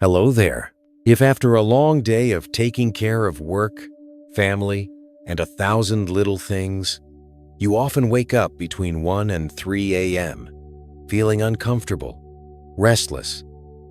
Hello there. If after a long day of taking care of work, family, and 1,000 little things, you often wake up between 1 and 3 a.m., feeling uncomfortable, restless,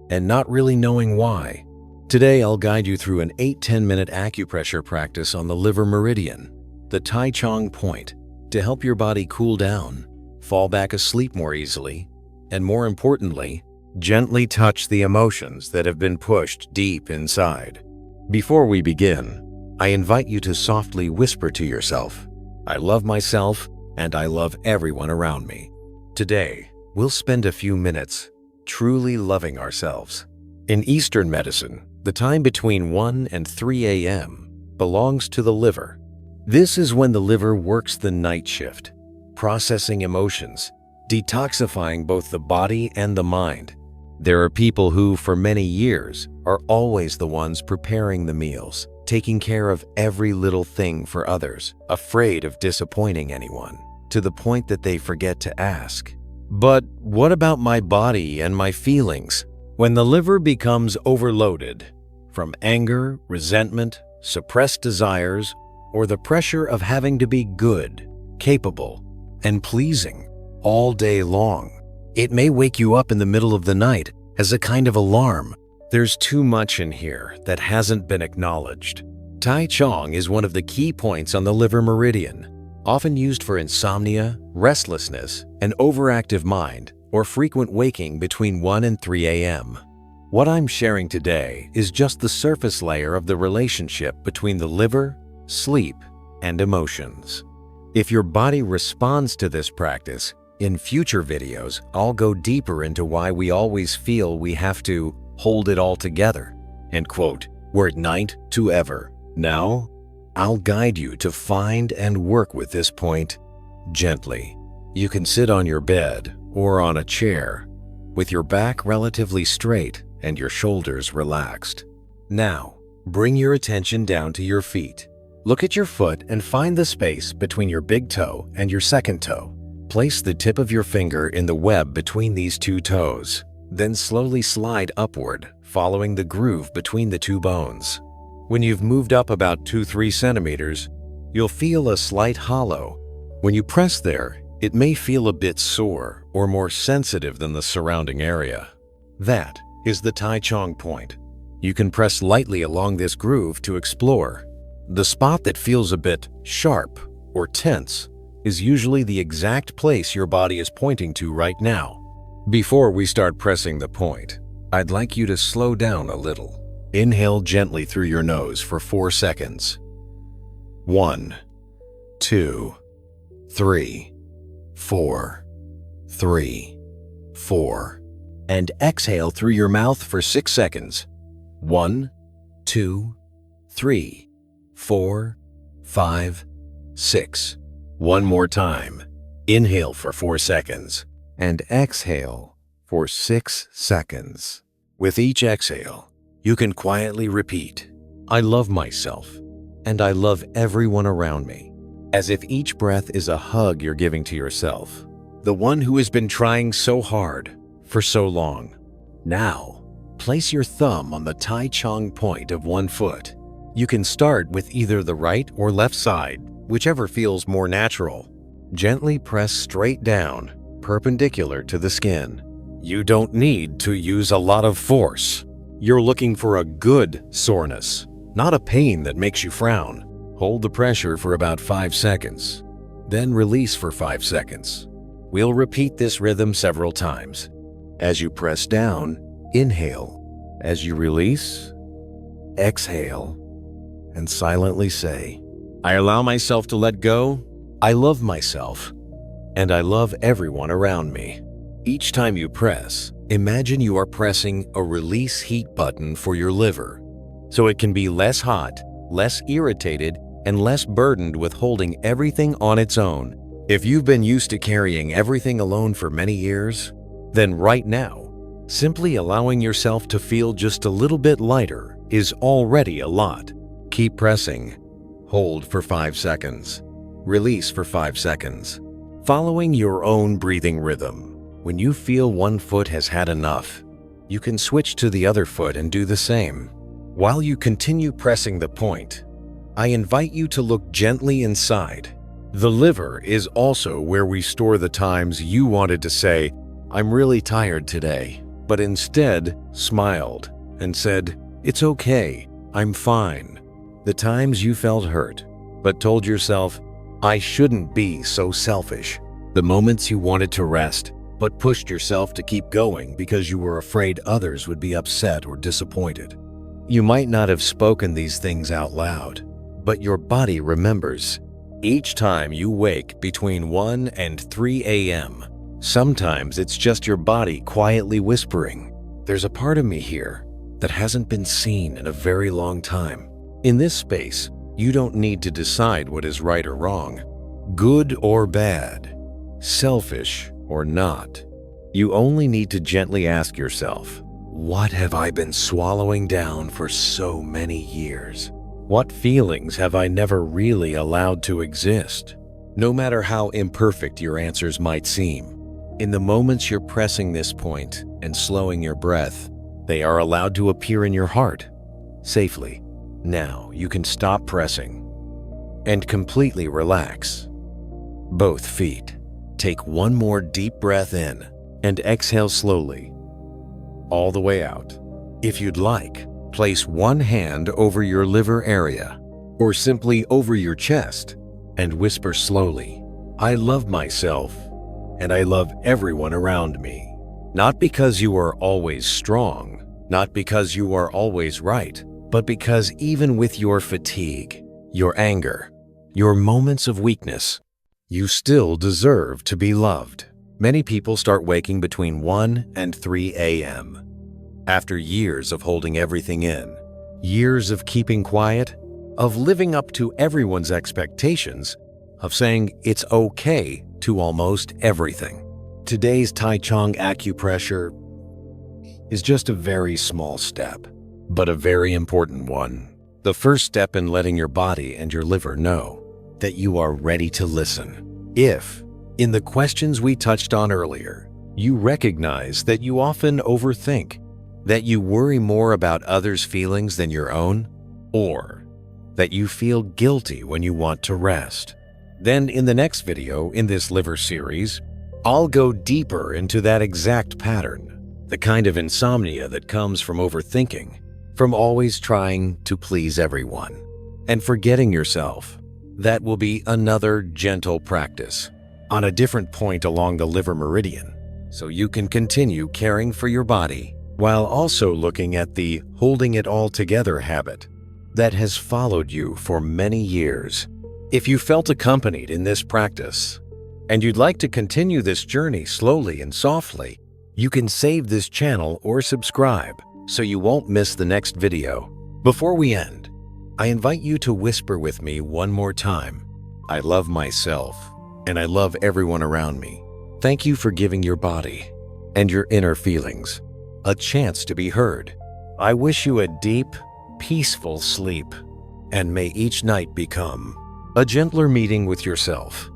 and not really knowing why. Today, I'll guide you through an 8-10-minute acupressure practice on the liver meridian, the Tai Chong point, to help your body cool down, fall back asleep more easily, and more importantly, gently touch the emotions that have been pushed deep inside. Before we begin, I invite you to softly whisper to yourself, "I love myself and I love everyone around me." Today, we'll spend a few minutes truly loving ourselves. In Eastern medicine, the time between 1 and 3 a.m. belongs to the liver. This is when the liver works the night shift, processing emotions, detoxifying both the body and the mind. There are people who, for many years, are always the ones preparing the meals, taking care of every little thing for others, afraid of disappointing anyone, to the point that they forget to ask, "But what about my body and my feelings?" When the liver becomes overloaded, from anger, resentment, suppressed desires, or the pressure of having to be good, capable, and pleasing all day long, it may wake you up in the middle of the night as a kind of alarm. There's too much in here that hasn't been acknowledged. Tai Chong is one of the key points on the liver meridian, often used for insomnia, restlessness, an overactive mind, or frequent waking between 1 and 3 a.m. What I'm sharing today is just the surface layer of the relationship between the liver, sleep, and emotions. If your body responds to this practice, in future videos, I'll go deeper into why we always feel we have to hold it all together. End quote. Word night to ever. Now, I'll guide you to find and work with this point gently. You can sit on your bed or on a chair with your back relatively straight and your shoulders relaxed. Now, bring your attention down to your feet. Look at your foot and find the space between your big toe and your second toe. Place the tip of your finger in the web between these two toes, then slowly slide upward, following the groove between the two bones. When you've moved up about 2-3 centimeters, you'll feel a slight hollow. When you press there, it may feel a bit sore or more sensitive than the surrounding area. That is the Tai Chong point. You can press lightly along this groove to explore. The spot that feels a bit sharp or tense is usually the exact place your body is pointing to right now. Before we start pressing the point, I'd like you to slow down a little. Inhale gently through your nose for 4 seconds. 1, 2, 3, 4, 3, 4. And exhale through your mouth for 6 seconds. 1, 2, 3, 4, 5, 6. One more time. Inhale for 4 seconds and exhale for 6 seconds. With each exhale, you can quietly repeat, "I love myself and I love everyone around me," as if each breath is a hug you're giving to yourself, the one who has been trying so hard for so long. Now, place your thumb on the Tai Chong point of one foot. You can start with either the right or left side, whichever feels more natural. Gently press straight down, perpendicular to the skin. You don't need to use a lot of force. You're looking for a good soreness, not a pain that makes you frown. Hold the pressure for about 5 seconds, then release for 5 seconds. We'll repeat this rhythm several times. As you press down, inhale. As you release, exhale, and silently say, "I allow myself to let go. I love myself, and I love everyone around me." Each time you press, imagine you are pressing a release heat button for your liver, so it can be less hot, less irritated, and less burdened with holding everything on its own. If you've been used to carrying everything alone for many years, then right now, simply allowing yourself to feel just a little bit lighter is already a lot. Keep pressing. Hold for 5 seconds. Release for 5 seconds. Following your own breathing rhythm. When you feel one foot has had enough, You can switch to the other foot and do the same. While you continue pressing the point, I invite you to look gently inside. The liver is also where we store the times you wanted to say, "I'm really tired today," but instead smiled and said, "It's okay, I'm fine." The times you felt hurt, but told yourself, "I shouldn't be so selfish." The moments you wanted to rest, but pushed yourself to keep going because you were afraid others would be upset or disappointed. You might not have spoken these things out loud, but your body remembers. Each time you wake between 1 and 3 a.m., sometimes it's just your body quietly whispering, "There's a part of me here that hasn't been seen in a very long time." In this space, you don't need to decide what is right or wrong, good or bad, selfish or not. You only need to gently ask yourself, what have I been swallowing down for so many years? What feelings have I never really allowed to exist? No matter how imperfect your answers might seem, in the moments you're pressing this point and slowing your breath, they are allowed to appear in your heart, safely. Now you can stop pressing and completely relax. Both feet. Take one more deep breath in and exhale slowly, all the way out. If you'd like, place one hand over your liver area or simply over your chest and whisper slowly, "I love myself and I love everyone around me." Not because you are always strong, not because you are always right, but because even with your fatigue, your anger, your moments of weakness, you still deserve to be loved. Many people start waking between 1 and 3 a.m. After years of holding everything in, years of keeping quiet, of living up to everyone's expectations, of saying it's okay to almost everything. Today's Tai Chong acupressure is just a very small step, but a very important one. The first step in letting your body and your liver know that you are ready to listen. If, in the questions we touched on earlier, you recognize that you often overthink, that you worry more about others' feelings than your own, or that you feel guilty when you want to rest, then in the next video in this liver series, I'll go deeper into that exact pattern, the kind of insomnia that comes from overthinking, from always trying to please everyone, and forgetting yourself. That will be another gentle practice on a different point along the liver meridian, so you can continue caring for your body while also looking at the holding it all together habit that has followed you for many years. If you felt accompanied in this practice and you'd like to continue this journey slowly and softly, you can save this channel or subscribe so you won't miss the next video. Before we end, I invite you to whisper with me one more time, "I love myself and I love everyone around me." Thank you for giving your body and your inner feelings a chance to be heard. I wish you a deep, peaceful sleep, and may each night become a gentler meeting with yourself.